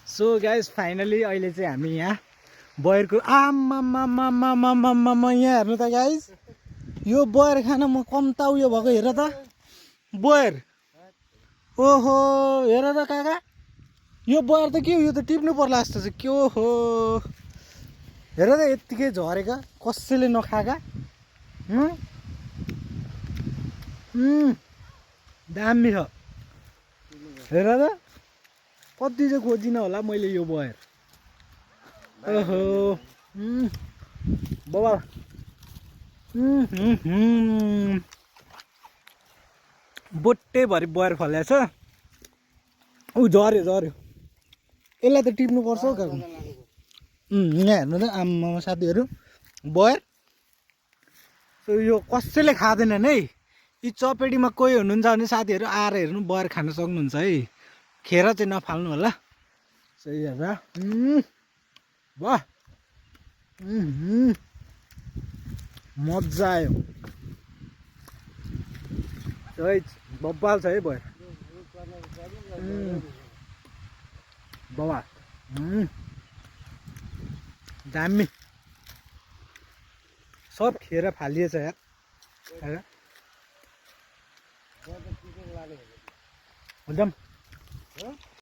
so guys finally अहिले चाहिँ हामी यहाँ बयरको आम्मामामामामामामा यहाँ हेर्नु त गाइस यो बयर खान म कम्ता उयो भएको हेर त बयर ओहो हेर त काका यो बयर त के हो यो त टिप्नु पर्ला जस्तो छ के हो हेर त यत्तिकै झरेका कसैले नखाएका दामी छ हेर त कति चाहिँ खोजिन होला मैले यो बयर ओहो बाबा बोटेभरि बयर फलेको छ ऊ झऱ्यो यसलाई त टिप्नु पर्छ हौ काकु यहाँ हेर्नु त आम्मा साथीहरू बयर यो कसैले खाँदैनन् है यी चपेटीमा कोही हुनुहुन्छ भने साथीहरू आएर हेर्नु बयर खान सक्नुहुन्छ है खेर चाहिँ नफाल्नु होला सही हेर्दा वाह मजा आयो बब्बाल छ है बयर बाबा दामी सब खेर फालिएछ यार एकदम